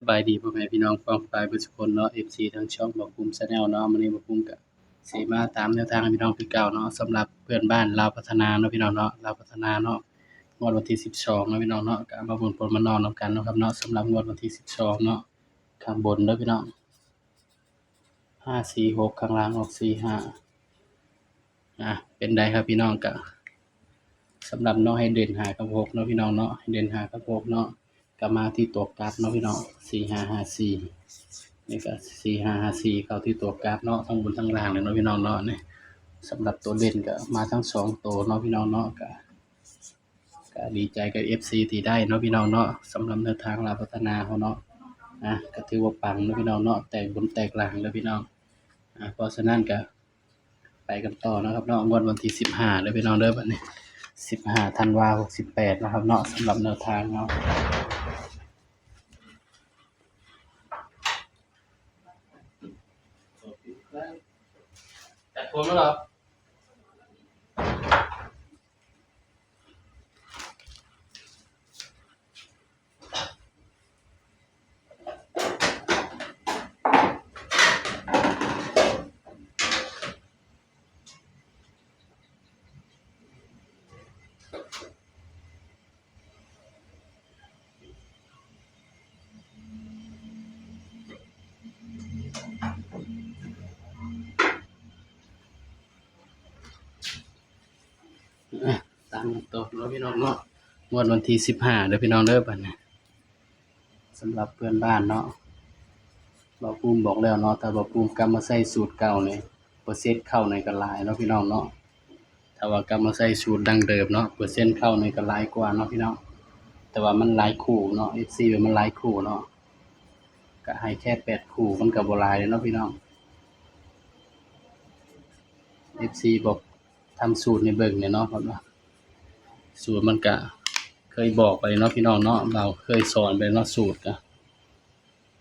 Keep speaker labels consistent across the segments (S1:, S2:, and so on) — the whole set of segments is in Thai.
S1: สบายดีพ่อแม่พี่น้องป้องปรายเบิดทุกคนเนาะ FC ทั้งช่องบ่าวภูมิ Channel เนาะมื้อนี้บ่าวภูมิก็สิมาตามแนวทางให้พี่น้องคือเก่าเนาะสำหรับเพื่อนบ้านลาวพัฒนาเนาะพี่น้องเนาะลาวพัฒนาเนาะงวดวันที่12เนาะพี่น้องเนาะก็มาบุญผลมานอนนำกันเนาะครับเนาะสำหรับงวดวันที่12เนาะข้างบนเด้อพี่น้อง546ข้างล่างออก45เป็นใดครับพี่น้องก็สำหรับเนาะให้เด่น5กับ6เนาะพี่น้องเนาะให้เด่น5กับ6เนาะก็มาที่ตัวกราฟเนาะพี่น้อง4554นี่ก็4554เข้าที่ตัวกราฟเนาะทั้งบนทั้งล่างเลยเนาะพี่น้องเนาะนี่สำหรับตัวเด่นก็มาทั้ง2ตัวเนาะพี่น้องเนาะก็ดีใจกับ FC ที่ได้เนาะพี่น้องเนาะสำหรับแนวทางลาวพัฒนาเฮาเนาะก็ถือว่าปังเนาะพี่น้องเนาะแตกบนแตกล่างเด้อพี่น้องเพราะฉะนั้นก็ไปกันต่อนะครับเนาะงวดวันที่15เด้อพี่น้องเด้อบัดนี้15ธันวาคม68นะครับเนาะสำหรับแนวทางเนาะจัดโฟมแล้วเหรอตามตัวเนาะพี่น้องเนาะงวดวันที่15เด้อพี่น้องเด้อบัดนี้สำหรับเพื่อนบ้านเนาะบ่าวภูมิบอกแล้วเนาะถ้าบ่าวภูมิกลับมาใช้สูตรเก่านี่เปอร์เซ็นต์เข้านี่ก็หลายเนาะพี่น้องเนาะถ้าว่ากลับมาใช้สูตรดั้งเดิมเนาะเปอร์เซ็นต์เข้านี่ก็หลายกว่าเนาะพี่น้องแต่ว่ามันหลายคู่เนาะ FC มันหลายคู่เนาะก็ให้แค่8คู่มันก็บ่หลายเนาะพี่น้อง FC บอกทำสูตรให้เบิ่งเนี่ยเนาะครับว่าสูตรมันก็เคยบอกไปเนาะพี่น้องเนาะเราเคยสอนไปเนาะสูตรก็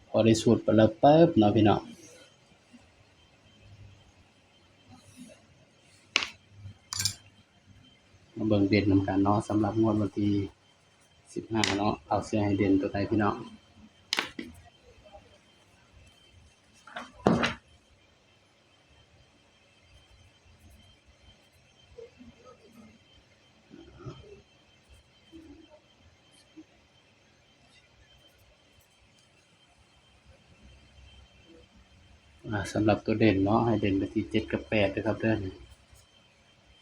S1: พอได้สูตรไปแล้วปึ๊บเนาะพี่น้องมาเบิ่งเด่นนำกันเนาะสำหรับงวดวันที่15เนาะเอาเสื้อให้เด่นตัวใดพี่น้องสำหรับตัวเด่นเนาะให้เด่นไปที่7กับ8ด้วยครับเด้อ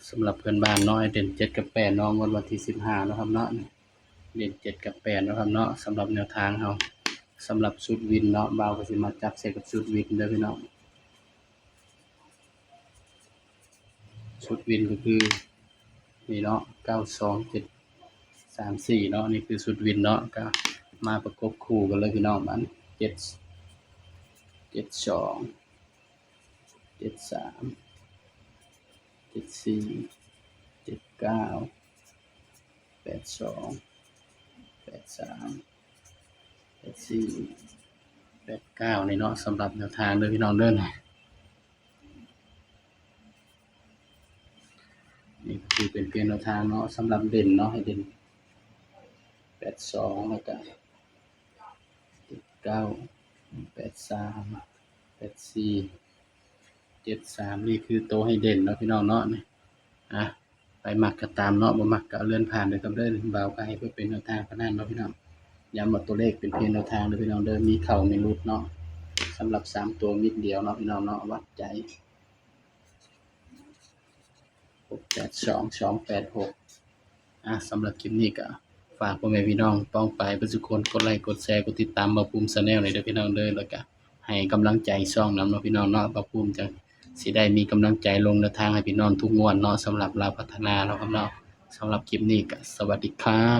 S1: สำหรับเพื่อนบ้านเนาะให้เด่น7กับ8เนาะงวดวันที่15เนาะครับเนาะเด่น7กับ8เนาะครับเนาะสำหรับแนวทางเฮาสำหรับชุดวินเนาะบ่าวก็สิมาจับใส่กับชุดวินเด้อพี่น้องชุดวินก็คือนี่เนาะ92734เนาะนี่คือชุดวินเนาะก็มาประกบคู่กันเลยพี่น้องมัน72 73 74 79 82 83 84 89นี่เนาะสำหรับแนวทางเด้อพี่น้องเด้อนี่คือเป็นเพียงแนวทางเนาะสำหรับเด่นเนาะให้เด่น82แล้วก็79 83 84 73นี่คือตัวให้เด่นเนาะพี่น้องเนาะนี่ไปมักก็ตามเนาะบ่มักก็เลื่อนผ่านเด้อครับเด้อบ่าวก็ให้เพื่อเป็นแนวทางเท่านั้นเนาะพี่น้องย้ำว่าตัวเลขเป็นเพียงแนวทางเด้อพี่น้องเด้อมีเข้ามีหลุดเนาะสำหรับ3ตัวนิดเดียวเนาะพี่น้องเนาะวัดใจ682 286สำหรับคลิปนี้ก็ฝากพ่อแม่พี่น้องป้องปรายเบิดทุกคนกดไลค์กดแชร์กดติดตามบ่าวภูมิ Channel หน่อยเด้อพี่น้องเด้อแล้วก็ให้กำลังใจช่องนำเนาะพี่น้องเนาะบ่าวภูมิจังสิได้มีกำลังใจลงแนวทางให้พี่น้องทุกงวดเนาะสำหรับลาวพัฒนาเนาะครับเนาะสำหรับคลิปนี้ก็สวัสดีครับ